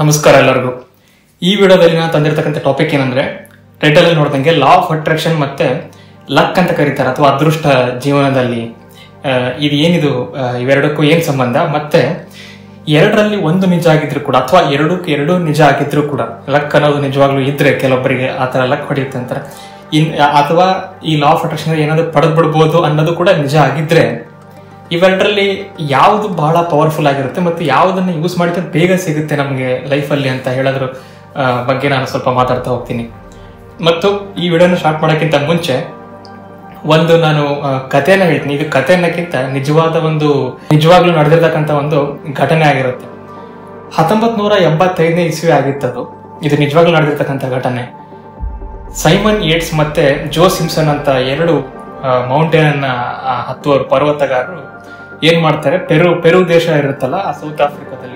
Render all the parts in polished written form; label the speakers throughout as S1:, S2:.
S1: ನಮಸ್ಕಾರ ಎಲ್ಲರಿಗೂ. ಈ ವಿಡಿಯೋದಲ್ಲಿ ನಾನು ತಂದಿರತಕ್ಕಂಥ ಟಾಪಿಕ್ ಏನಂದ್ರೆ, ಟೈಟಲ್ ಅಲ್ಲಿ ನೋಡ್ದಂಗೆ ಲಾ ಆಫ್ ಅಟ್ರಾಕ್ಷನ್ ಮತ್ತೆ ಲಕ್ ಅಂತ ಕರೀತಾರೆ ಅಥವಾ ಅದೃಷ್ಟ ಜೀವನದಲ್ಲಿ ಇದು ಏನಿದು, ಇವೆರಡಕ್ಕೂ ಏನ್ ಸಂಬಂಧ, ಮತ್ತೆ ಎರಡರಲ್ಲಿ ಒಂದು ನಿಜ ಆಗಿದ್ರು ಕೂಡ ಅಥವಾ ಎರಡು ನಿಜ ಆಗಿದ್ರು ಕೂಡ ಲಕ್ ಅನ್ನೋದು ನಿಜವಾಗ್ಲೂ ಇದ್ರೆ ಕೆಲವೊಬ್ಬರಿಗೆ ಆ ತರ ಲಕ್ ಹೊಡೆಯುತ್ತೆ ಅಂತಾರೆ. ಅಥವಾ ಈ ಲಾ ಆಫ್ ಅಟ್ರಾಕ್ಷನ್ ಏನಾದ್ರು ಪಡೆದ್ ಬಿಡ್ಬೋದು ಅನ್ನೋದು ಕೂಡ ನಿಜ ಆಗಿದ್ರೆ ಇವೆರಡರಲ್ಲಿ ಯಾವುದು ಬಹಳ ಪವರ್ಫುಲ್ ಆಗಿರುತ್ತೆ ಮತ್ತು ಯಾವುದನ್ನ ಯೂಸ್ ಮಾಡಿದ್ರೆ ಬೇಗ ಸಿಗುತ್ತೆ ನಮಗೆ ಲೈಫಲ್ಲಿ ಅಂತ ಹೇಳೋದ್ರ ಬಗ್ಗೆ ನಾನು ಸ್ವಲ್ಪ ಮಾತಾಡ್ತಾ ಹೋಗ್ತೀನಿ. ಮತ್ತು ಈ ವಿಡಿಯೋನ ಸ್ಟಾರ್ಟ್ ಮಾಡೋಕ್ಕಿಂತ ಮುಂಚೆ ನಾನು ಕಥೆನ ಹೇಳ್ತೀನಿ. ಇದು ಕಥೆ ಅನ್ನೋಕ್ಕಿಂತ ನಿಜವಾಗ್ಲೂ ನಡೆದಿರ್ತಕ್ಕಂಥ ಒಂದು ಘಟನೆ ಆಗಿರುತ್ತೆ. 1985ನೇ ಇಸ್ವಿ ಆಗಿತ್ತದು. ಇದು ನಿಜವಾಗ್ಲೂ ನಡೆದಿರ್ತಕ್ಕಂಥ ಘಟನೆ. ಸೈಮನ್ ಯೇಟ್ಸ್ ಮತ್ತೆ ಜೋ ಸಿಂಪ್ಸನ್ ಅಂತ ಎರಡು ಮೌಂಟೇನ್ ಅನ್ನ ಹತ್ತುವವರು ಪರ್ವತಗಾರರು ಏನ್ ಮಾಡ್ತಾರೆ, ಪೆರು ದೇಶ ಇರುತ್ತಲ್ಲ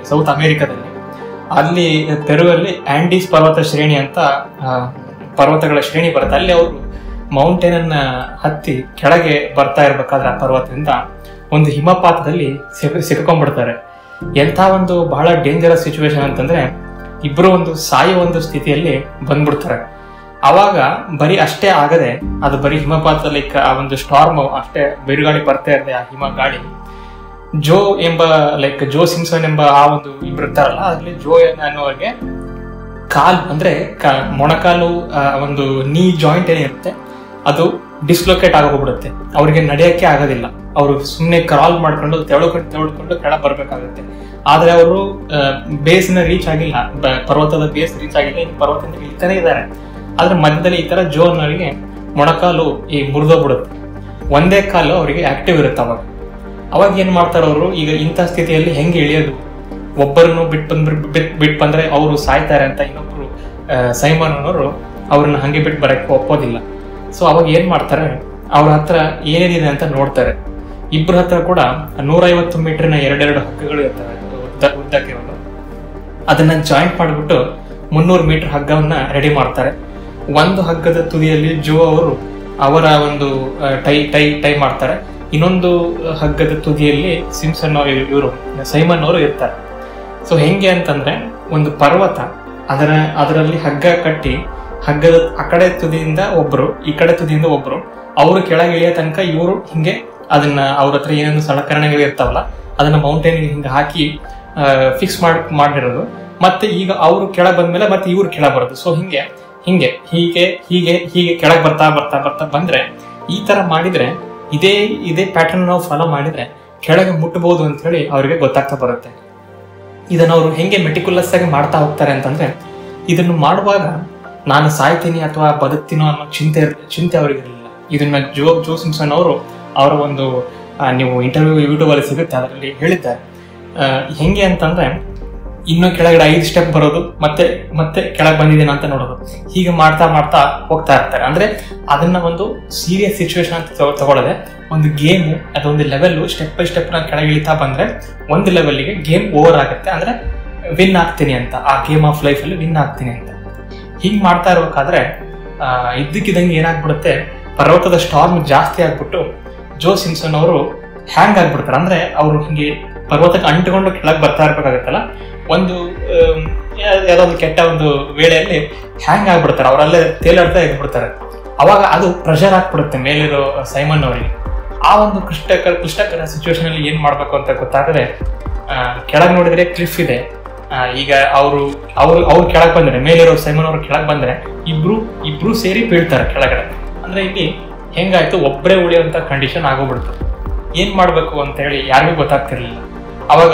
S1: ಸೌತ್ ಅಮೆರಿಕದಲ್ಲಿ, ಅಲ್ಲಿ ಪೆರುವಲ್ಲಿ ಆಂಡೀಸ್ ಪರ್ವತ ಶ್ರೇಣಿ ಅಂತ ಪರ್ವತಗಳ ಶ್ರೇಣಿ ಬರುತ್ತೆ. ಅಲ್ಲಿ ಅವರು ಮೌಂಟೇನ್ ಅನ್ನ ಹತ್ತಿ ಕೆಳಗೆ ಬರ್ತಾ ಇರ್ಬೇಕಾದ್ರೆ ಆ ಪರ್ವತದಿಂದ ಒಂದು ಹಿಮಪಾತದಲ್ಲಿ ಸಿಕ್ಕೊಂಡ್ಬಿಡ್ತಾರೆ. ಎಂಥ ಒಂದು ಬಹಳ ಡೇಂಜರಸ್ ಸಿಚುವೇಶನ್ ಅಂತಂದ್ರೆ, ಇಬ್ರು ಒಂದು ಸಾಯೋ ಒಂದು ಸ್ಥಿತಿಯಲ್ಲಿ ಬಂದ್ಬಿಡ್ತಾರೆ. ಅವಾಗ ಬರೀ ಅಷ್ಟೇ ಆಗದೆ, ಅದು ಬರೀ ಹಿಮಪಾತದಲ್ಲಿ ಆ ಒಂದು ಸ್ಟಾರ್ಮ್ ಅಷ್ಟೇ ಬಿರುಗಾಳಿ ಬರ್ತಾ ಇರುತ್ತೆ. ಆ ಹಿಮ ಗಾಳಿ ಜೋ ಸಿಂಪ್ಸನ್ ಎಂಬ ಆ ಒಂದು ಇಬ್ರು ಇರ್ತಾರಲ್ಲ, ಅದ್ರಲ್ಲಿ ಜೋ ಅನ್ನೋರಿಗೆ ಕಾಲ್ ಅಂದ್ರೆ ಮೊಣಕಾಲು ಒಂದು ನೀ ಜಾಯಿಂಟ್ ಏನಿರುತ್ತೆ ಅದು ಡಿಸ್ಲೊಕೇಟ್ ಆಗೋಗ್ಬಿಡುತ್ತೆ. ಅವ್ರಿಗೆ ನಡೆಯಕ್ಕೆ ಆಗೋದಿಲ್ಲ. ಅವರು ಸುಮ್ಮನೆ ಕ್ರಾಲ್ ಮಾಡ್ಕೊಂಡು ತೆವಳ್ಕೊಂಡು ಕೆಳ ಬರ್ಬೇಕಾಗುತ್ತೆ. ಆದ್ರೆ ಅವರು ಬೇಸ್ನ ರೀಚ್ ಆಗಿಲ್ಲ, ಪರ್ವತದ ಬೇಸ್ ರೀಚ್ ಆಗಿಲ್ಲ, ಇನ್ನು ಪರ್ವತದಿಂದ ಇಳ್ತಾನೆ ಇದ್ದಾರೆ. ಆದ್ರೆ ಮಧ್ಯದಲ್ಲಿ ಈ ತರ ಜೋನ್ ಅವರಿಗೆ ಮೊಣಕಾಲು ಈ ಮುರಿದೋಗ್ಬಿಡುತ್ತೆ. ಒಂದೇ ಕಾಲು ಅವರಿಗೆ ಆಕ್ಟಿವ್ ಇರುತ್ತೆ. ಅವಾಗ ಏನ್ ಮಾಡ್ತಾರೆ ಅವರು, ಈಗ ಇಂಥ ಸ್ಥಿತಿಯಲ್ಲಿ ಹೆಂಗೆ ಇಳಿಯೋದು, ಒಬ್ಬರನ್ನು ಬಿಟ್ಟು ಬಂದ್ರೆ ಅವರು ಸಾಯ್ತಾರೆ ಅಂತ ಇನ್ನೊಬ್ರು ಸೈಮನ್ ಅವರು ಅವ್ರನ್ನ ಹಂಗೆ ಬಿಟ್ಟು ಬರಕ್ಕೆ ಒಪ್ಪೋದಿಲ್ಲ. ಸೊ ಅವಾಗ ಏನ್ ಮಾಡ್ತಾರೆ, ಅವ್ರ ಹತ್ರ ಏನೇನಿದೆ ಅಂತ ನೋಡ್ತಾರೆ. ಇಬ್ಬರ ಹತ್ರ ಕೂಡ 150 ಮೀಟರ್ನ ಎರಡೆರಡು ಹಗ್ಗಗಳು ಇರ್ತವೆ ಉದ್ದಕ್ಕೆ. ಅದನ್ನ ಜಾಯಿಂಟ್ ಮಾಡಿಬಿಟ್ಟು 300 ಮೀಟರ್ ಹಗ್ಗವನ್ನ ರೆಡಿ ಮಾಡ್ತಾರೆ. ಒಂದು ಹಗ್ಗದ ತುದಿಯಲ್ಲಿ ಜೋ ಅವರು ಅವರ ಒಂದು ಟೈ ಮಾಡ್ತಾರೆ. ಇನ್ನೊಂದು ಹಗ್ಗದ ತುದಿಯಲ್ಲಿ ಸಿಂಪ್ಸನ್ ಸೈಮನ್ ಅವರು ಇರ್ತಾರೆ. ಸೊ ಹೆಂಗೆ ಅಂತಂದ್ರೆ, ಒಂದು ಪರ್ವತ, ಅದರಲ್ಲಿ ಹಗ್ಗ ಕಟ್ಟಿ, ಹಗ್ಗದ ಆ ಕಡೆ ತುದಿಯಿಂದ ಒಬ್ರು, ಈ ಕಡೆ ತುದಿಯಿಂದ ಒಬ್ರು, ಅವರು ಕೆಳಗೆ ಇಳಿಯೋ ತನಕ ಇವರು ಹಿಂಗೆ ಅದನ್ನ ಅವ್ರ ಹತ್ರ ಏನೇನು ಸಲಕರಣೆಗಳು ಇರ್ತಾವಲ್ಲ ಅದನ್ನ ಮೌಂಟೇನ್ ಹಿಂಗೆ ಹಾಕಿ ಫಿಕ್ಸ್ ಮಾಡಿರೋದು. ಮತ್ತೆ ಈಗ ಅವರು ಕೆಳಗೆ ಬಂದ್ಮೇಲೆ ಮತ್ತೆ ಇವ್ರು ಕೆಳಗೆ ಬರೋದು. ಸೊ ಹೀಗೆ ಕೆಳಗೆ ಬರ್ತಾ ಬಂದ್ರೆ, ಈ ತರ ಮಾಡಿದ್ರೆ, ಇದೇ ಪ್ಯಾಟರ್ನ್ ನಾವು ಫಾಲೋ ಮಾಡಿದ್ರೆ ಕೆಳಗೆ ಮುಟ್ಟಬಹುದು ಅಂತ ಹೇಳಿ ಅವ್ರಿಗೆ ಗೊತ್ತಾಗ್ತಾ ಬರುತ್ತೆ. ಇದನ್ನ ಅವರು ಹೆಂಗೆ ಮೆಟಿಕ್ಯುಲಸ್ ಆಗಿ ಮಾಡ್ತಾ ಹೋಗ್ತಾರೆ ಅಂತಂದ್ರೆ, ಇದನ್ನು ಮಾಡುವಾಗ ನಾನು ಸಾಯ್ತೀನಿ ಅಥವಾ ಬದುಕ್ತೀನೋ ಅನ್ನೋ ಚಿಂತೆ ಅವ್ರಿಗೆ ಇರಲಿಲ್ಲ. ಇದನ್ನ ಜೋ ಸಿಂಪ್ಸನ್ ಅವರು ಅವರ ಒಂದು ನೀವು ಇಂಟರ್ವ್ಯೂ ಯೂಟ್ಯೂಬ್ ಅಲ್ಲಿ ಸಿಗುತ್ತೆ, ಅದರಲ್ಲಿ ಹೇಳಿದ್ದಾರೆ. ಹೆಂಗೆ ಅಂತಂದ್ರೆ, ಇನ್ನೂ ಕೆಳಗಡೆ 5 ಸ್ಟೆಪ್ ಬರೋದು, ಮತ್ತೆ ಕೆಳಗೆ ಬಂದಿದ್ದೇನೆ ಅಂತ ನೋಡೋದು, ಹೀಗೆ ಮಾಡ್ತಾ ಹೋಗ್ತಾ ಇರ್ತಾರೆ. ಅಂದ್ರೆ ಅದನ್ನ ಒಂದು ಸೀರಿಯಸ್ ಸಿಚುವೇಶನ್ ಅಂತ ತಗೊಳ್ಳದೆ, ಒಂದು ಗೇಮು ಅದೊಂದು ಲೆವೆಲ್ ಸ್ಟೆಪ್ ಬೈ ಸ್ಟೆಪ್ ನಾನು ಕೆಳಗೆ ಇಳಿತಾ ಬಂದ್ರೆ ಒಂದು ಲೆವೆಲ್ಗೆ ಗೇಮ್ ಓವರ್ ಆಗುತ್ತೆ. ಅಂದ್ರೆ ವಿನ್ ಆಗ್ತೀನಿ ಅಂತ, ಆ ಗೇಮ್ ಆಫ್ ಲೈಫ್ ಅಲ್ಲಿ ವಿನ್ ಆಗ್ತೀನಿ ಅಂತ. ಹಿಂಗ್ ಮಾಡ್ತಾ ಇರ್ಬೇಕಾದ್ರೆ ಇದ್ದಕ್ಕಿದ್ದಂಗೆ ಏನಾಗ್ಬಿಡುತ್ತೆ, ಪರ್ವತದ ಸ್ಟಾರ್ಮ್ ಜಾಸ್ತಿ ಆಗ್ಬಿಟ್ಟು ಜೋ ಸಿಂಪ್ಸನ್ ಅವರು ಹ್ಯಾಂಗ್ ಆಗ್ಬಿಡ್ತಾರೆ. ಅಂದ್ರೆ ಅವರು ಹಿಂಗೆ ಪರ್ವತಕ್ಕೆ ಅಂಟಿಕೊಂಡು ಕೆಳಗೆ ಬರ್ತಾ ಇರ್ಬೇಕಾಗತ್ತಲ್ಲ, ಒಂದು ಯಾವುದೋ ಒಂದು ಕೆಟ್ಟ ಒಂದು ವೇಳೆಯಲ್ಲಿ ಹ್ಯಾಂಗ್ ಆಗ್ಬಿಡ್ತಾರೆ, ಅವರಲ್ಲೇ ತೇಲಾಡ್ತಾ ಇದ್ಬಿಡ್ತಾರೆ. ಅವಾಗ ಅದು ಪ್ರೆಷರ್ ಆಗ್ಬಿಡುತ್ತೆ ಮೇಲಿರೋ ಸೈಮನ್ ಅವರಿಗೆ. ಆ ಒಂದು ಕ್ಲಿಷ್ಟಕರ ಸಿಚುವೇಶನ್ ಅಲ್ಲಿ ಏನ್ ಮಾಡ್ಬೇಕು ಅಂತ ಗೊತ್ತಾಗದೆ, ಕೆಳಗೆ ನೋಡಿದ್ರೆ ಕ್ಲಿಫ್ ಇದೆ. ಈಗ ಅವ್ರು ಕೆಳಗೆ ಬಂದ್ರೆ, ಮೇಲಿರೋ ಸೈಮನ್ ಅವರು ಕೆಳಗೆ ಬಂದ್ರೆ ಇಬ್ರು ಸೇರಿ ಬೀಳ್ತಾರೆ ಕೆಳಗಡೆ. ಅಂದ್ರೆ ಇಲ್ಲಿ ಹೆಂಗಾಯ್ತು, ಒಬ್ಬರೇ ಉಳಿಯುವಂತ ಕಂಡೀಷನ್ ಆಗೋಗ್ಬಿಡ್ತದೆ. ಏನ್ ಮಾಡ್ಬೇಕು ಅಂತ ಹೇಳಿ ಯಾರಿಗೂ ಗೊತ್ತಾಗ್ತಿರ್ಲಿಲ್ಲ. ಅವಾಗ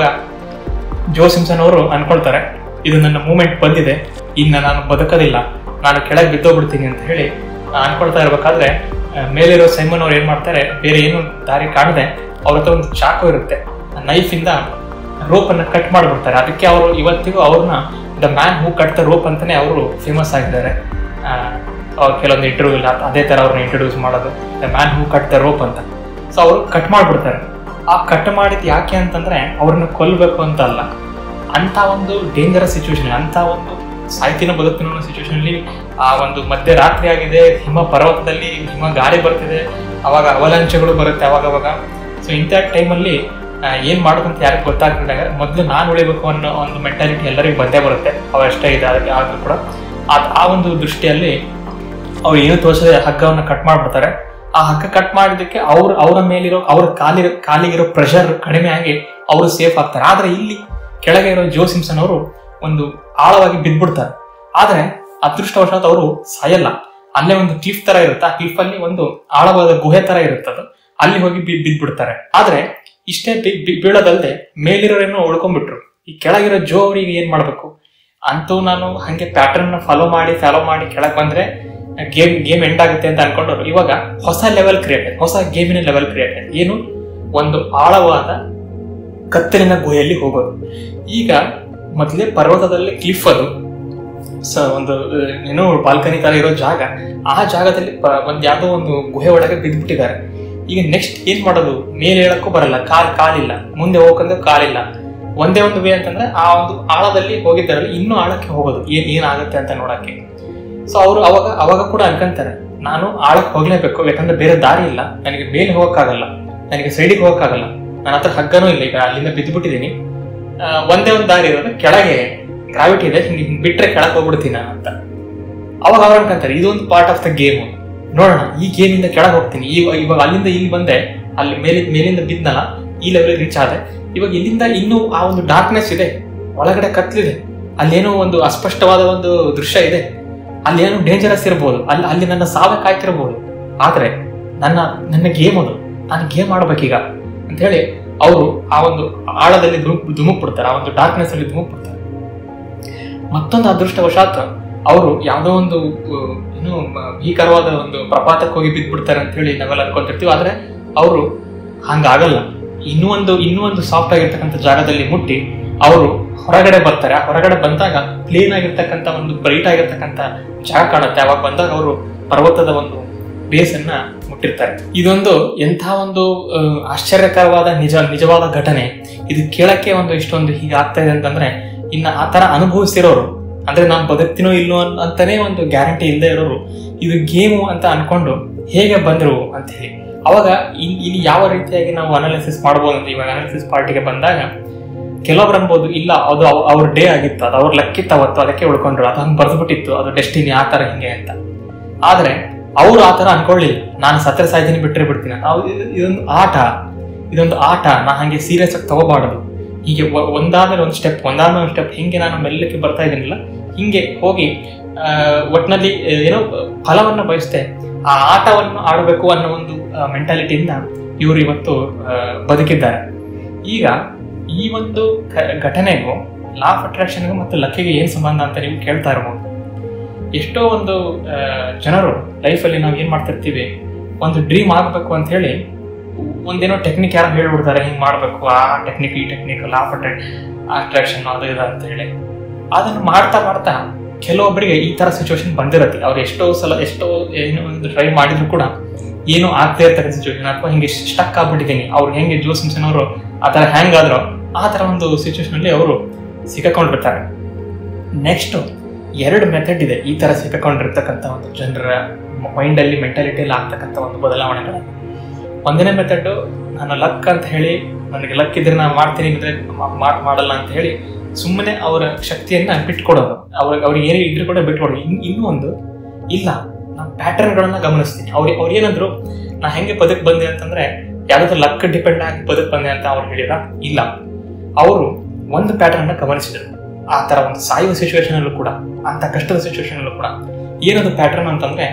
S1: ಜೋ ಸಿಂಪ್ಸನ್ ಅವರು ಅನ್ಕೊಳ್ತಾರೆ, ಇದು ನನ್ನ ಮೂಮೆಂಟ್ ಬಂದಿದೆ, ಇನ್ನು ನಾನು ಬದುಕೋದಿಲ್ಲ, ನಾನು ಕೆಳಗೆ ಬಿದ್ದೋಗ್ಬಿಡ್ತೀನಿ ಅಂತ ಹೇಳಿ ಅನ್ಕೊಳ್ತಾ ಇರ್ಬೇಕಾದ್ರೆ, ಮೇಲಿರೋ ಸೈಮನ್ ಅವ್ರು ಏನ್ ಮಾಡ್ತಾರೆ, ಬೇರೆ ಏನು ದಾರಿ ಕಾಣದೆ ಅವ್ರ ಹತ್ರ ಒಂದು ಚಾಕು ಇರುತ್ತೆ, ನೈಫ್ ಇಂದ ರೋಪ್ ಅನ್ನ ಕಟ್ ಮಾಡ್ಬಿಡ್ತಾರೆ. ಅದಕ್ಕೆ ಅವರು ಇವತ್ತಿಗೂ ಅವ್ರನ್ನ the man who cut the rope ಅಂತಾನೆ ಅವರು ಫೇಮಸ್ ಆಗಿದ್ದಾರೆ. ಕೆಲವೊಂದು ಇಂಟರ್ವ್ಯೂ ಇಲ್ಲ ಅದೇ ತರ ಅವ್ರನ್ನ ಇಂಟ್ರೊಡ್ಯೂಸ್ ಮಾಡೋದು, the man who cut the rope ಅಂತ. ಸೊ ಅವರು ಕಟ್ ಮಾಡ್ಬಿಡ್ತಾರೆ. ಆ ಕಟ್ ಮಾಡಿದ್ ಯಾಕೆ ಅಂತಂದ್ರೆ ಅವ್ರನ್ನ ಕೊಲ್ಲಬೇಕು ಅಂತ ಅಲ್ಲ, ಅಂತ ಒಂದು ಡೇಂಜರಸ್ ಸಿಚುವೇಶನ್, ಅಂತ ಒಂದು ಸಾಯ್ತಿನೋ ಬದುಕ್ತಿನೋ ಅನ್ನೋ ಸಿಚುವೇಶನ್ ಅಲ್ಲಿ, ಆ ಒಂದು ಮಧ್ಯರಾತ್ರಿ ಆಗಿದೆ, ಹಿಮ ಪರ್ವತದಲ್ಲಿ ಹಿಮ ಗಾಳಿ ಬರ್ತಿದೆ, ಅವಾಗ ಅವಲಾಂಚೆಗಳು ಬರುತ್ತೆ ಅವಾಗವಾಗ. ಸೊ ಇಂಥ ಟೈಮಲ್ಲಿ ಏನ್ ಮಾಡೋದಂತ ಯಾರಿಗೆ ಗೊತ್ತಾಗ್ತಿದ್ದಾಗ ಮೊದಲು ನಾನು ಉಳಿಬೇಕು ಅನ್ನೋ ಒಂದು ಮೆಂಟಾಲಿಟಿ ಎಲ್ಲರಿಗೂ ಬಂದೇ ಬರುತ್ತೆ. ಅವಷ್ಟೇ ಇದೆ ಅದಕ್ಕೆ ಆದ್ರೂ ಕೂಡ ಆ ಒಂದು ದೃಷ್ಟಿಯಲ್ಲಿ ಅವ್ರು ಏನು ತೋರಿಸದೆ ಹಗ್ಗವನ್ನು ಕಟ್ ಮಾಡ್ಬಿಡ್ತಾರೆ. ಆ ಹಗ್ಗ ಕಟ್ ಮಾಡಿದಕ್ಕೆ ಅವರ ಮೇಲಿರೋ ಅವ್ರ ಕಾಲಿಗಿರೋ ಪ್ರೆಷರ್ ಕಡಿಮೆ ಆಗಿ ಅವರು ಸೇಫ್ ಆಗ್ತಾರೆ. ಆದ್ರೆ ಇಲ್ಲಿ ಕೆಳಗೆ ಇರೋ ಜೋ ಸಿಂಪ್ಸನ್ ಅವರು ಒಂದು ಆಳವಾಗಿ ಬಿದ್ದ್ಬಿಡ್ತಾರೆ. ಆದ್ರೆ ಅದೃಷ್ಟವಶಾತ್ ಅವರು ಸಾಯಲ್ಲ. ಅಲ್ಲೇ ಒಂದು ಕ್ಲಿಫ್ ತರ ಇರುತ್ತೆ, ಆ ಕ್ಲಿಫ್ ಅಲ್ಲಿ ಒಂದು ಆಳವಾದ ಗುಹೆ ತರ ಇರುತ್ತದು, ಅಲ್ಲಿ ಹೋಗಿ ಬಿದ್ದ್ಬಿಡ್ತಾರೆ. ಆದ್ರೆ ಇಷ್ಟೇ ಬೀಳೋದಲ್ದೆ ಮೇಲಿರೋರೇನೋ ಉಳ್ಕೊಂಡ್ಬಿಟ್ರು. ಈ ಕೆಳಗಿರೋ ಜೋ ಅವರಿಗೆ ಏನ್ ಮಾಡ್ಬೇಕು ಅಂತೂ ನಾನು ಹಂಗೆ ಪ್ಯಾಟರ್ನ್ ಫಾಲೋ ಮಾಡಿ ಕೆಳಗೆ ಬಂದ್ರೆ ಗೇಮ್ ಎಂಡ್ ಆಗುತ್ತೆ ಅಂತ ಅನ್ಕೊಂಡವ್ರು ಇವಾಗ ಹೊಸ ಲೆವೆಲ್ ಕ್ರಿಯೇಟ್ ಆಯ್ತು, ಹೊಸ ಗೇಮಿನ ಲೆವೆಲ್ ಕ್ರಿಯೇಟ್ ಆಯ್ತು. ಏನು, ಒಂದು ಆಳವಾದ ಕತ್ತಲಿನ ಗುಹೆಯಲ್ಲಿ ಹೋಗೋದು. ಈಗ ಮೊದಲೇ ಪರ್ವತದಲ್ಲಿ ಕ್ಲಿಫ್ ಅದು ಒಂದು ಏನೋ ಬಾಲ್ಕನಿ ತರ ಇರೋ ಜಾಗ, ಆ ಜಾಗದಲ್ಲಿ ಯಾವ್ದೋ ಒಂದು ಗುಹೆ ಒಳಗೆ ಬಿದ್ದ್ಬಿಟ್ಟಿದ್ದಾರೆ. ಈಗ ನೆಕ್ಸ್ಟ್ ಏನ್ ಮಾಡೋದು, ಮೇಲೆ ಹೇಳಕ್ಕೂ ಬರಲ್ಲ, ಕಾಲಿಲ್ಲ, ಮುಂದೆ ಹೋಗಂದ್ರೆ ಕಾಲಿಲ್ಲ. ಒಂದೇ ಒಂದು ವೇ ಅಂತಂದ್ರೆ ಆ ಒಂದು ಆಳದಲ್ಲಿ ಹೋಗಿದ್ದಾರಲ್ಲ, ಇನ್ನೂ ಆಳಕ್ಕೆ ಹೋಗೋದು ಏನಾಗುತ್ತೆ ಅಂತ ನೋಡಕ್ಕೆ. ಸೊ ಅವರು ಅವಾಗ ಕೂಡ ಅನ್ಕೊಂತಾರೆ, ನಾನು ಆಳಕ್ಕೆ ಹೋಗ್ಲೇಬೇಕು, ಯಾಕಂದ್ರೆ ಬೇರೆ ದಾರಿ ಇಲ್ಲ, ನನಗೆ ಮೇಲೆ ಹೋಗಕ್ಕಾಗಲ್ಲ, ನನಗೆ ಸೈಡಿಗೆ ಹೋಗಕ್ಕಾಗಲ್ಲ, ನನ್ನ ಹತ್ರ ಹಗ್ಗನೂ ಇಲ್ಲ, ಈಗ ಅಲ್ಲಿಂದ ಬಿದ್ದುಬಿಟ್ಟಿದ್ದೀನಿ, ಒಂದೇ ಒಂದು ದಾರಿ ಇರೋದು ಕೆಳಗೆ ಗ್ರಾವಿಟಿ ಇದೆ, ಹಿಂಗೆ ಬಿಟ್ರೆ ಕೆಳಗೆ ಹೋಗ್ಬಿಡ್ತೀನಿ ನಾನು ಅಂತ. ಅವಾಗ ಅವ್ರು ಅನ್ಕೊಂತಾರೆ ಇದೊಂದು ಪಾರ್ಟ್ ಆಫ್ ದ ಗೇಮ್, ನೋಡೋಣ ಈ ಗೇಮಿಂದ ಕೆಳಗೆ ಹೋಗ್ತೀನಿ. ಇವಾಗ ಅಲ್ಲಿಂದ ಇಲ್ಲಿ ಬಂದೆ, ಅಲ್ಲಿ ಮೇಲಿಂದ ಬಿದ್ನಲ್ಲ, ಈ ಲೆವೆಲ್ ರೀಚ್ ಆದೆ. ಇವಾಗ ಇಲ್ಲಿಂದ ಇನ್ನೂ ಆ ಒಂದು ಡಾರ್ಕ್ನೆಸ್ ಇದೆ, ಒಳಗಡೆ ಕತ್ಲಿದೆ, ಅಲ್ಲೇನೋ ಒಂದು ಅಸ್ಪಷ್ಟವಾದ ಒಂದು ದೃಶ್ಯ ಇದೆ, ಅಲ್ಲೇನೋ ಡೇಂಜರಸ್ ಇರ್ಬೋದು, ಅಲ್ಲಿ ನನ್ನ ಸಾವೇ ಕಾಯ್ತಿರ್ಬೋದು. ಆದ್ರೆ ನನ್ನ ಗೇಮ್ ಅದು, ನಾನು ಗೇಮ್ ಆಡ್ಬೇಕೀಗ ಅಂತ ಹೇಳಿ ಅವರು ಆ ಒಂದು ಆಳದಲ್ಲಿ ಧುಮುಕ್ಬಿಡ್ತಾರೆ, ಆ ಒಂದು ಡಾರ್ಕ್ನೆಸ್ ಅಲ್ಲಿ ಧುಮುಕ್ಬಿಡ್ತಾರೆ. ಮತ್ತೊಂದು ಅದೃಷ್ಟವಶಾತ್ ಅವರು ಯಾವ್ದೋ ಒಂದು ಏನು ಭೀಕರವಾದ ಒಂದು ಪ್ರಪಾತಕ್ಕೆ ಹೋಗಿ ಬಿದ್ದ್ಬಿಡ್ತಾರೆ ಅಂತ ಹೇಳಿ ನಾವೆಲ್ಲ ಅನ್ಕೊಂತಿರ್ತೀವಿ. ಆದ್ರೆ ಅವರು ಹಂಗಾಗಲ್ಲ, ಇನ್ನೂ ಒಂದು ಸಾಫ್ಟ್ ಆಗಿರ್ತಕ್ಕಂಥ ಜಾಗದಲ್ಲಿ ಮುಟ್ಟಿ ಅವರು ಹೊರಗಡೆ ಬರ್ತಾರೆ. ಆ ಹೊರಗಡೆ ಬಂದಾಗ ಪ್ಲೇನ್ ಆಗಿರ್ತಕ್ಕಂಥ ಒಂದು ಬ್ರೈಟ್ ಆಗಿರ್ತಕ್ಕಂಥ ಜಾಗ ಕಾಣುತ್ತೆ. ಅವಾಗ ಬಂದಾಗ ಅವರು ಪರ್ವತದ ಒಂದು ಬೇಸ್ ಅನ್ನ ಮುಟ್ಟಿರ್ತಾರೆ. ಇದೊಂದು ಎಂಥ ಒಂದು ಆಶ್ಚರ್ಯಕರವಾದ ನಿಜವಾದ ಘಟನೆ. ಇದು ಕೇಳಕ್ಕೆ ಒಂದು ಇಷ್ಟೊಂದು ಹೀಗೆ ಆಗ್ತಾ ಇದೆ ಅಂತಂದ್ರೆ, ಇನ್ನ ಆ ತರ ಅನುಭವಿಸಿರೋರು, ಅಂದ್ರೆ ನಾನು ಬದುಕ್ತೀನೋ ಇಲ್ಲೋ ಅಂತಾನೆ ಒಂದು ಗ್ಯಾರಂಟಿ ಇಲ್ಲದೆ ಇರೋರು ಇದು ಗೇಮು ಅಂತ ಅನ್ಕೊಂಡು ಹೇಗೆ ಬಂದ್ರು ಅಂತ ಹೇಳಿ ಅವಾಗ ಇಲ್ಲಿ ಯಾವ ರೀತಿಯಾಗಿ ನಾವು ಅನಾಲಿಸಿಸ್ ಮಾಡ್ಬೋದು ಅಂತ ಇವಾಗ ಅನಾಲಿಸಿಸ್ ಪಾರ್ಟಿಗೆ ಬಂದಾಗ ಕೆಲವೊಬ್ರು ಅನ್ಬೋದು, ಇಲ್ಲ ಅದು ಅವ್ರ ಡೇ ಆಗಿತ್ತು, ಅದು ಅವ್ರ ಲಕ್ಕಿತ್ತು ಅವತ್ತು, ಅದಕ್ಕೆ ಉಳ್ಕೊಂಡ್ರು, ಅದು ಹಂಗೆ ಬರ್ದ್ಬಿಟ್ಟಿತ್ತು, ಅದು ಡೆಸ್ಟಿನಿ ಆ ತರ ಹಿಂಗೆ ಅಂತ. ಆದ್ರೆ ಅವ್ರು ಆ ತರ ಅನ್ಕೊಳ್ಳಿಲ್ಲ, ನಾನು ಸತ್ರ ಸಾಯ್ತೀನಿ ಬಿಟ್ಟರೆ ಬಿಡ್ತೀನಿ, ಇದೊಂದು ಆಟ, ನಾ ಹಂಗೆ ಸೀರಿಯಸ್ ಆಗಿ ತಗೋಬಾರ್ದು, ಹೀಗೆ ಒಂದಾದ್ಮೇಲೆ ಒಂದು ಸ್ಟೆಪ್ ಹಿಂಗೆ ನಾನು ಮೆಲ್ಲಕ್ಕೆ ಬರ್ತಾ ಇದ್ದೀನಿಲ್ಲ, ಹಿಂಗೆ ಹೋಗಿ ಒಟ್ಟಿನಲ್ಲಿ ಏನೋ ಫಲವನ್ನ ಬಯಸ್ತೆ ಆ ಆಟವನ್ನು ಆಡಬೇಕು ಅನ್ನೋ ಒಂದು ಮೆಂಟಾಲಿಟಿಯಿಂದ ಇವರು ಇವತ್ತು ಬದುಕಿದ್ದಾರೆ. ಈಗ ಈ ಒಂದು ಘಟನೆಗೂ ಲಾ ಆಫ್ ಅಟ್ರಾಕ್ಷನ್ಗೂ ಮತ್ತು ಲಕ್ಕಿಗೆ ಏನ್ ಸಂಬಂಧ ಅಂತ ನೀವು ಕೇಳ್ತಾ ಇರ್ಬೋದು. ಎಷ್ಟೋ ಒಂದು ಜನರು ಲೈಫಲ್ಲಿ ನಾವು ಏನ್ ಮಾಡ್ತಿರ್ತೀವಿ, ಒಂದು ಡ್ರೀಮ್ ಆಗ್ಬೇಕು ಅಂತ ಹೇಳಿ ಒಂದೇನೋ ಟೆಕ್ನಿಕ್ ಯಾರು ಹೇಳ್ಬಿಡ್ತಾರೆ, ಹಿಂಗ್ ಮಾಡ್ಬೇಕು, ಆ ಟೆಕ್ನಿಕ್ ಈ ಟೆಕ್ನಿಕ್ ಲಾ ಆಫ್ ಅಟ್ರಾಕ್ಷನ್ ಅದು ಇದು ಅಂತ ಹೇಳಿ ಅದನ್ನು ಮಾಡ್ತಾ ಕೆಲವೊಬ್ಬರಿಗೆ ಈ ತರ ಸಿಚುವೇಶನ್ ಬಂದಿರತ್ತೆ. ಅವ್ರು ಎಷ್ಟೋ ಏನೋ ಒಂದು ಟ್ರೈ ಮಾಡಿದ್ರು ಕೂಡ ಏನೋ ಆಗ್ತಾ ಇರ್ತಕ್ಕಂಥ ಸಿಚುವೇಶನ್, ಅಥವಾ ಹಿಂಗೆ ಸ್ಟಕ್ ಆಗ್ಬಿಟ್ಟಿದ್ದೀನಿ, ಅವ್ರು ಹೆಂಗೆ ಜೋ ಸಿಂಪ್ಸನ್ ಅವರು ಆ ತರ ಹ್ಯಾಂಗ್ ಆದ್ರೋ ಆ ತರ ಒಂದು ಸಿಚುವೇಶನ್ ಅಲ್ಲಿ ಅವರು ಸಿಕ್ಕಾಕೊಂಡಿರ್ತಾರೆ. ನೆಕ್ಸ್ಟ್ 2 ಮೆಥಡ್ ಇದೆ ಈ ತರ ಸಿಕ್ಕಾಕೊಂಡಿರ್ತಕ್ಕಂಥ ಒಂದು ಜನರ ಮೈಂಡ್ ಅಲ್ಲಿ ಮೆಂಟಾಲಿಟಿಯಲ್ಲಿ ಆಗ್ತಕ್ಕಂಥ ಒಂದು ಬದಲಾವಣೆಗಳು. ಒಂದನೇ ಮೆಥಡ್, ನಾನು ಲಕ್ ಅಂತ ಹೇಳಿ, ನನಗೆ ಲಕ್ ಇದ್ರೆ ನಾನು ಮಾಡ್ತೀನಿ ಅಂದ್ರೆ ಮಾಡಲ್ಲ ಅಂತ ಹೇಳಿ ಸುಮ್ಮನೆ ಅವರ ಶಕ್ತಿಯನ್ನ ಬಿಟ್ಕೊಡೋದು, ಅವ್ರಿಗೆ ಏನೇ ಇದ್ರೂ ಕೂಡ ಬಿಟ್ಕೊಡೋದು. ಇನ್ನೂ ಒಂದು, ಇಲ್ಲ ನಾನು ಪ್ಯಾಟರ್ನ್ಗಳನ್ನ ಗಮನಿಸ್ತೀನಿ. ಅವ್ರು ಏನಂದ್ರು, ನಾ ಹೆಂಗೆ ಬದುಕ್ ಬಂದೆ ಅಂತಂದ್ರೆ ಯಾವ್ದಾದ್ರು ಲಕ್ ಡಿಪೆಂಡ್ ಆಗಿ ಬದುಕ್ ಬಂದೆ ಅಂತ ಅವ್ರು ಹೇಳಿದ್ರ, ಇಲ್ಲ, ಅವರು ಒಂದು ಪ್ಯಾಟರ್ನ್ ಅನ್ನ ಗಮನಿಸಿದ್ರು. ಆ ತರ ಒಂದು ಸಾಯುವ ಸಿಚುವೇಶನ್ ಅಲ್ಲೂ ಕೂಡ, ಅಂತ ಕಷ್ಟದ ಸಿಚುವೇಶನ್ ಅಲ್ಲೂ ಕೂಡ ಏನದು ಪ್ಯಾಟರ್ನ್ ಅಂತಂದ್ರೆ,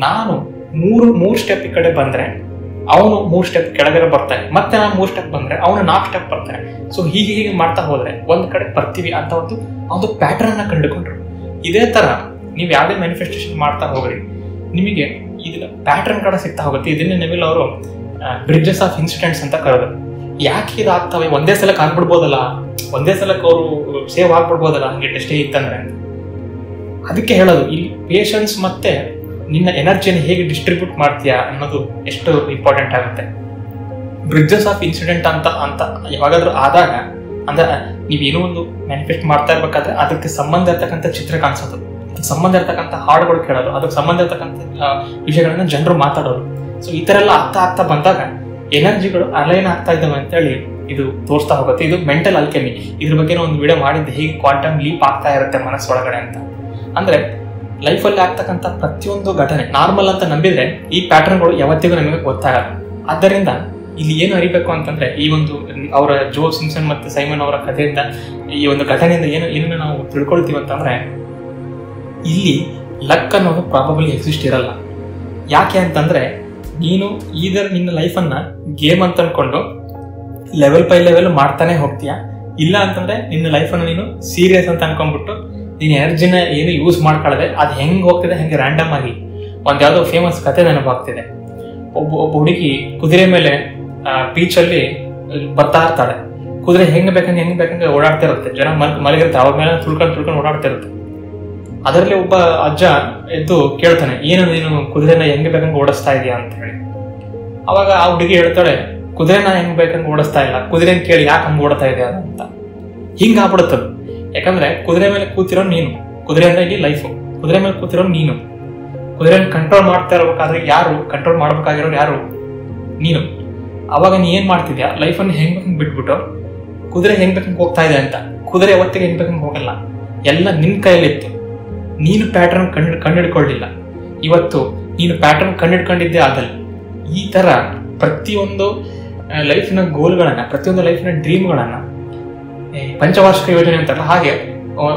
S1: ನಾನು ಮೂರು ಸ್ಟೆಪ್ ಈ ಕಡೆ ಬಂದ್ರೆ ಅವನು 3 ಸ್ಟೆಪ್ ಕೆಳಗಡೆ ಬರ್ತಾನೆ, ಮತ್ತೆ ನಾನು 3 ಸ್ಟೆಪ್ ಬಂದ್ರೆ ಅವನು 4 ಸ್ಟೆಪ್ ಬರ್ತಾನೆ. ಸೊ ಹೀಗೆ ಮಾಡ್ತಾ ಹೋದ್ರೆ ಒಂದ್ ಕಡೆ ಬರ್ತೀವಿ ಅಂತ ಒಂದು ಪ್ಯಾಟರ್ನ್ ಅನ್ನ ಕಂಡುಕೊಂಡ್ರು. ಇದೇ ತರ ನೀವು ಯಾವ್ದೇ ಮ್ಯಾನಿಫೆಸ್ಟೇಷನ್ ಮಾಡ್ತಾ ಹೋಗ್ರಿ, ನಿಮಗೆ ಇದನ್ನ ಪ್ಯಾಟರ್ನ್ ಕೂಡ ಸಿಗ್ತಾ ಹೋಗುತ್ತೆ. ಇದನ್ನೇ ನೆವಿಲ್ ಅವರು ಬ್ರಿಡ್ಜಸ್ ಆಫ್ ಇನ್ಸಿಡೆಂಟ್ಸ್ ಅಂತ ಕರೆದ್ರು. ಯಾಕೆ ಇದಾಗ್ತವೆ, ಒಂದೇ ಸಲಕ್ಕೆ ಆಗ್ಬಿಡ್ಬೋದಲ್ಲ, ಒಂದೇ ಸಲಕ್ಕೆ ಅವರು ಸೇವ್ ಆಗ್ಬಿಡ್ಬೋದಲ್ಲ ಹಂಗೆ ಟೆಸ್ಟೇ ಇತ್ತಂದ್ರೆ, ಅದಕ್ಕೆ ಹೇಳೋದು ಇಲ್ಲಿ ಪೇಷನ್ಸ್ ಮತ್ತೆ ನಿನ್ನ ಎನರ್ಜಿಯನ್ನು ಹೇಗೆ ಡಿಸ್ಟ್ರಿಬ್ಯೂಟ್ ಮಾಡ್ತೀಯಾ ಅನ್ನೋದು ಎಷ್ಟು ಇಂಪಾರ್ಟೆಂಟ್ ಆಗುತ್ತೆ. ಬ್ರಿಡ್ಜಸ್ ಆಫ್ ಇನ್ಸಿಡೆಂಟ್ ಅಂತ ಯಾವಾಗಾದ್ರೂ ಆದಾಗ, ಅಂದ್ರೆ ನೀವೇನೋ ಒಂದು ಮ್ಯಾನಿಫೆಸ್ಟ್ ಮಾಡ್ತಾ ಇರ್ಬೇಕಾದ್ರೆ ಅದಕ್ಕೆ ಸಂಬಂಧ ಇರ್ತಕ್ಕಂಥ ಚಿತ್ರ ಕಾಣಿಸೋದು, ಅದಕ್ಕೆ ಸಂಬಂಧ ಇರ್ತಕ್ಕಂಥ ಹಾಡುಗಳು ಕೇಳೋದು, ಅದಕ್ಕೆ ಸಂಬಂಧ ಇರ್ತಕ್ಕಂಥ ವಿಷಯಗಳನ್ನ ಜನರು ಮಾತಾಡೋದು. ಸೊ ಈ ತರ ಎಲ್ಲ ಆಗ್ತಾ ಬಂದಾಗ ಎನರ್ಜಿಗಳು ಅಲೈನ್ ಆಗ್ತಾ ಇದ್ದಾವೆ ಅಂತೇಳಿ ಇದು ತೋರಿಸ್ತಾ ಹೋಗುತ್ತೆ. ಇದು ಮೆಂಟಲ್ ಅಲ್ಕೆಮಿ. ಇದ್ರ ಬಗ್ಗೆ ಒಂದು ವಿಡಿಯೋ ಮಾಡಿದ್ದೆ, ಹೇಗೆ ಕ್ವಾಂಟಮ್ ಲೀಪ್ ಆಗ್ತಾ ಇರುತ್ತೆ ಮನಸ್ಸೊಳಗಡೆ ಅಂತ. ಅಂದ್ರೆ ಲೈಫಲ್ಲಿ ಆಗ್ತಕ್ಕಂಥ ಪ್ರತಿಯೊಂದು ಘಟನೆ ನಾರ್ಮಲ್ ಅಂತ ನಂಬಿದ್ರೆ ಈ ಪ್ಯಾಟರ್ನ್ಗಳು ಯಾವತ್ತಿಗೂ ನಮಗೆ ಗೊತ್ತಾಗಲ್ಲ. ಆದ್ದರಿಂದ ಇಲ್ಲಿ ಏನು ಅರಿಬೇಕು ಅಂತಂದ್ರೆ, ಈ ಒಂದು ಅವರ ಜೋ ಸಿಂಪ್ಸನ್ ಮತ್ತು ಸೈಮನ್ ಅವರ ಕಥೆಯಿಂದ, ಈ ಒಂದು ಘಟನೆಯಿಂದ ಏನನ್ನು ನಾವು ತಿಳ್ಕೊಳ್ತೀವಿ ಅಂತಂದ್ರೆ, ಇಲ್ಲಿ ಲಕ್ ಅನ್ನೋದು ಪ್ರಾಬಬಲಿ ಎಕ್ಸಿಸ್ಟ್ ಇರಲ್ಲ. ಯಾಕೆ ಅಂತಂದ್ರೆ, ನೀನು ನಿನ್ನ ಲೈಫನ್ನ ಗೇಮ್ ಅಂತ ಅನ್ಕೊಂಡು ಲೆವೆಲ್ ಬೈ ಲೆವೆಲ್ ಮಾಡ್ತಾನೆ ಹೋಗ್ತೀಯ. ಇಲ್ಲ ಅಂತಂದ್ರೆ ನಿನ್ನ ಲೈಫನ್ನು ನೀನು ಸೀರಿಯಸ್ ಅಂತ ಅನ್ಕೊಂಡ್ಬಿಟ್ಟು ನೀನು ಎನರ್ಜಿನ ಏನು ಯೂಸ್ ಮಾಡ್ಕೊಳ್ಳದೆ ಅದು ಹೆಂಗೆ ಹೋಗ್ತಿದೆ ಹಂಗೆ ರ್ಯಾಂಡಮ್ ಆಗಿ. ಒಂದು ಯಾವುದೋ ಫೇಮಸ್ ಕತೆ ನೆನಪಾಗ್ತಿದೆ. ಒಬ್ಬ ಹುಡುಗಿ ಕುದುರೆ ಮೇಲೆ ಬೀಚಲ್ಲಿ ಬರ್ತಾ ಇರ್ತಾಳೆ. ಕುದುರೆ ಹೆಂಗೆ ಬೇಕಂಗೆ ಓಡಾಡ್ತಾ ಇರುತ್ತೆ. ಜನ ಮಲಗಿರುತ್ತೆ, ಅವ್ರ ಮೇಲೆ ತುಳ್ಕೊಂಡು ಓಡಾಡ್ತಾ ಇರುತ್ತೆ. ಅದರಲ್ಲಿ ಒಬ್ಬ ಅಜ್ಜ ಎದ್ದು ಕೇಳ್ತಾನೆ, ಏನು ನೀನು ಕುದುರೆನ ಹೆಂಗೆ ಬೇಕಂಗೆ ಓಡಿಸ್ತಾ ಇದೀಯಾ ಅಂತ ಹೇಳಿ. ಅವಾಗ ಆ ಹುಡುಗಿ ಹೇಳ್ತಾಳೆ, ಕುದುರೆನ ಹೆಂಗ್ ಬೇಕಂಗೆ ಓಡಿಸ್ತಾ ಇಲ್ಲ, ಕುದುರೆನ ಕೇಳಿ ಯಾಕೆ ಹಂಗೆ ಓಡ್ತಾ ಇದೆಯಾ ಅಂತ. ಹಿಂಗ ಆಗ್ಬಿಡುತ್ತದು. ಯಾಕಂದ್ರೆ ಕುದುರೆ ಮೇಲೆ ಕೂತಿರೋ ನೀನು, ಕುದುರೆ ಅಂದ್ರೆ ಇಲ್ಲಿ ಲೈಫು, ಕುದುರೆ ಮೇಲೆ ಕೂತಿರೋ ನೀನು. ಕುದುರೆನ ಕಂಟ್ರೋಲ್ ಮಾಡ್ತಾ ಇರ್ಬೇಕಾದ್ರೆ ಕಂಟ್ರೋಲ್ ಮಾಡ್ಬೇಕಾಗಿರೋರು ಯಾರು? ನೀನು. ಅವಾಗ ನೀ ಏನ್ ಮಾಡ್ತಿದ್ಯಾ, ಲೈಫನ್ನು ಹೆಂಗ್ ಬೇಕಂಗೆ ಬಿಟ್ಬಿಟ್ಟು ಕುದುರೆ ಹೆಂಗ್ ಬೇಕಂಗೆ ಹೋಗ್ತಾ ಇದೆ ಅಂತ. ಕುದುರೆ ಯಾವತ್ತಿಗೆ ಹೆಂಗ್ ಬೇಕಂಗೆ ಹೋಗಲ್ಲ, ಎಲ್ಲ ನಿನ್ ಕೈಯಲ್ಲಿತ್ತು. ನೀನು ಪ್ಯಾಟರ್ನ್ ಕಂಡಿಡ್ಕೊಳ್ಳಿಲ್ಲ. ಇವತ್ತು ನೀನು ಪ್ಯಾಟರ್ನ್ ಕಂಡಿಡ್ಕೊಂಡಿದ್ದೇ ಆಗಲ್ಲ. ಈ ತರ ಪ್ರತಿಯೊಂದು ಲೈಫಿನ ಗೋಲ್ಗಳನ್ನ, ಪ್ರತಿಯೊಂದು ಲೈಫಿನ ಡ್ರೀಮ್ಗಳನ್ನ ಪಂಚವಾರ್ಷಿಕ ಯೋಜನೆ ಅಂತಾರಲ್ಲ ಹಾಗೆ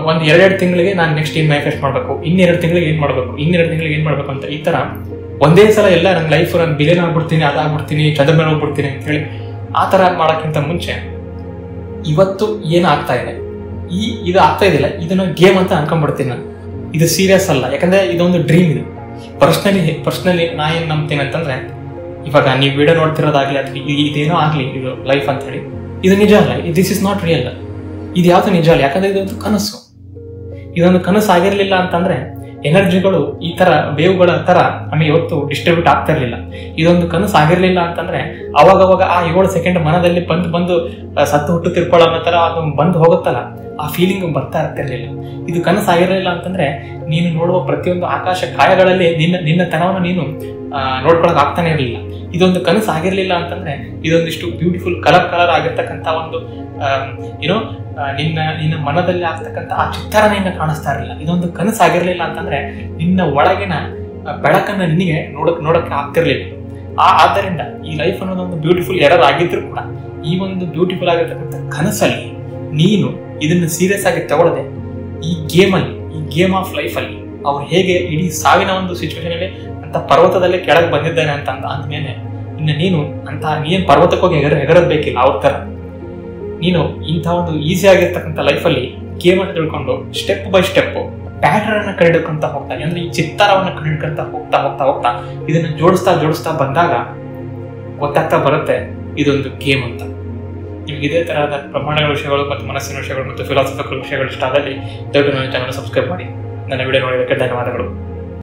S1: ಒಂದು 2 ತಿಂಗಳಿಗೆ ನಾನು ನೆಕ್ಸ್ಟ್ ಏನ್ ಮ್ಯಾನಿಫೆಸ್ಟ್ ಮಾಡ್ಬೇಕು, 2 ತಿಂಗಳಿಗೆ ಏನ್ ಮಾಡ್ಬೇಕು, 2 ತಿಂಗಳಿಗೆ ಏನ್ ಮಾಡ್ಬೇಕು ಅಂತ ಈ ತರ ಒಂದೇ ಸಲ ಎಲ್ಲ ನನ್ನ ಲೈಫ್ ನಾನು ಬಿಲಿಯನ್ ಆಗ್ಬಿಡ್ತೀನಿ, ಅದಾಗ್ಬಿಡ್ತೀನಿ, ಚಂದ್ರ ಮೇಲೆ ಹೋಗ್ಬಿಡ್ತೀನಿ ಅಂತ ಹೇಳಿ ಆ ತರ ಮಾಡೋಕ್ಕಿಂತ ಮುಂಚೆ ಇವತ್ತು ಏನಾಗ್ತಾ ಇದೆ, ಇದು ಆಗ್ತಾ ಇದೆಯಲ್ಲ, ಇದನ್ನ ಗೇಮ್ ಅಂತ ಅನ್ಕೊಂಡ್ಬಿಡ್ತೀನಿ ನಾನು. ಇದು ಸೀರಿಯಸ್ ಅಲ್ಲ, ಯಾಕಂದ್ರೆ ಇದೊಂದು ಡ್ರೀಮ್. ಇದು ಪರ್ಸ್ನಲಿ ನಾ ಏನ್ ನಂಬ್ತೀನಿ ಅಂತಂದ್ರೆ, ಇವಾಗ ನೀವು ವಿಡಿಯೋ ನೋಡ್ತಿರೋದಾಗ್ಲಿ ಅಥವಾ ಇದೇನೋ ಆಗ್ಲಿ, ಇದು ಲೈಫ್ ಅಂತ ಹೇಳಿ, ಇದು ನಿಜ ಅಲ್ಲ. This is not real. ಇದು ಯಾವ್ದು ನಿಜ ಅಲ್ಲ, ಯಾಕಂದ್ರೆ ಇದೊಂದು ಕನಸು. ಇದೊಂದು ಕನಸು ಆಗಿರ್ಲಿಲ್ಲ ಅಂತಂದ್ರೆ ಎನರ್ಜಿಗಳು ಈ ತರ ವೇವ್ಗಳ ತರ ನಮಗೆ ಇವತ್ತು ಡಿಸ್ಟ್ರಿಬ್ಯೂಟ್ ಆಗ್ತಾ ಇರ್ಲಿಲ್ಲ. ಇದೊಂದು ಕನಸು ಆಗಿರ್ಲಿಲ್ಲ ಅಂತಂದ್ರೆ ಅವಾಗವಾಗ ಆ 7 ಸೆಕೆಂಡ್ ಮನದಲ್ಲಿ ಬಂದು ಸತ್ತು ಹುಟ್ಟು ತಿರ್ಕೊಳ್ಳೋ ಅನ್ನೋ ತರ ಅದು ಬಂದು ಹೋಗುತ್ತಲ್ಲ, ಆ ಫೀಲಿಂಗ್ ಬರ್ತಾ ಇರ್ತಿರ್ಲಿಲ್ಲ. ಇದು ಕನಸು ಆಗಿರ್ಲಿಲ್ಲ ಅಂತಂದ್ರೆ ನೀನು ನೋಡುವ ಪ್ರತಿಯೊಂದು ಆಕಾಶ ಕಾಯಗಳಲ್ಲಿ ನಿನ್ನ ತನವನ್ನು ನೀನು ನೋಡ್ಕೊಳಕ್ ಆಗ್ತಾನೆ ಇರಲಿಲ್ಲ. ಇದೊಂದು ಕನಸು ಆಗಿರ್ಲಿಲ್ಲ ಅಂತಂದ್ರೆ ಇದೊಂದಿಷ್ಟು ಬ್ಯೂಟಿಫುಲ್ ಕಲರ್ ಆಗಿರ್ತಕ್ಕಂಥ ಒಂದು ಏನೋ ನಿನ್ನ ಮನದಲ್ಲಿ ಆಗ್ತಕ್ಕಂಥ ಆ ಚಿತ್ರನ ನಿನ್ನ ಕಾಣಿಸ್ತಾ ಇರಲಿಲ್ಲ. ಇದೊಂದು ಕನಸು ಆಗಿರ್ಲಿಲ್ಲ ಅಂತಂದ್ರೆ ನಿನ್ನ ಒಳಗಿನ ಬೆಳಕನ್ನ ನಿನಗೆ ನೋಡಕ್ಕೆ ಆಗ್ತಿರ್ಲಿಲ್ಲ. ಆದ್ದರಿಂದ ಈ ಲೈಫ್ ಅನ್ನೋದೊಂದು ಬ್ಯೂಟಿಫುಲ್ ಎರರ್ ಆಗಿದ್ರು ಕೂಡ ಈ ಒಂದು ಬ್ಯೂಟಿಫುಲ್ ಆಗಿರ್ತಕ್ಕಂಥ ಕನಸಲ್ಲಿ ನೀನು ಇದನ್ನ ಸೀರಿಯಸ್ ಆಗಿ ತಗೊಳ್ಳದೆ ಈ ಗೇಮ್ ಆಫ್ ಲೈಫ್ ಅಲ್ಲಿ ಅವ್ರು ಹೇಗೆ ಇಡೀ ಸಾವಿನ ಒಂದು ಸಿಚುವೇಶನ್ ಅಲ್ಲಿ ಅಂತ ಪರ್ವತದಲ್ಲೇ ಕೆಳಗೆ ಬಂದಿದ್ದಾನೆ ಅಂತ ಅಂದ್ಮೇಲೆ ನೀನ್ ಪರ್ವತಕ್ಕೆ ಹೋಗಿ ಹೆಗರದ್ ಬೇಕಿಲ್ಲ. ಅವ್ರ ತರ ನೀನು ಇಂಥ ಒಂದು ಈಸಿ ಆಗಿರ್ತಕ್ಕಂಥ ಲೈಫಲ್ಲಿ ಗೇಮ್ ಅನ್ನು ತಿಳ್ಕೊಂಡು ಸ್ಟೆಪ್ ಬೈ ಸ್ಟೆಪ್ ಪ್ಯಾಟರ್ನ್ ಅನ್ನ ಕಂಡಿಡ್ಕೊಂತ ಹೋಗ್ತಾನೆ. ಅಂದ್ರೆ ಈ ಚಿತ್ತಾರವನ್ನ ಕಂಡಿಡ್ಕೊಂತ ಹೋಗ್ತಾ ಇದನ್ನ ಜೋಡಿಸ್ತಾ ಬಂದಾಗ ಗೊತ್ತಾಗ್ತಾ ಬರುತ್ತೆ ಇದೊಂದು ಗೇಮ್ ಅಂತ. ನಿಮ್ಗೆ ಇದೇ ತರಹದ ಪ್ರಮಾಣಗಳ ವಿಷಯಗಳು ಮತ್ತು ಮನಸ್ಸಿನ ವಿಷಯಗಳು ಮತ್ತು ಫಿಲಾಸಫಿಕಲ್ ವಿಷಯಗಳು ಇಷ್ಟ ಆದಲ್ಲಿ ದಯವಿಟ್ಟು ನನ್ನ ಚಾನಲ್ ಸಬ್ಸ್ಕ್ರೈಬ್ ಮಾಡಿ. ನನ್ನ ವಿಡಿಯೋ ನೋಡಿದ್ದಕ್ಕೆ ಧನ್ಯವಾದಗಳು.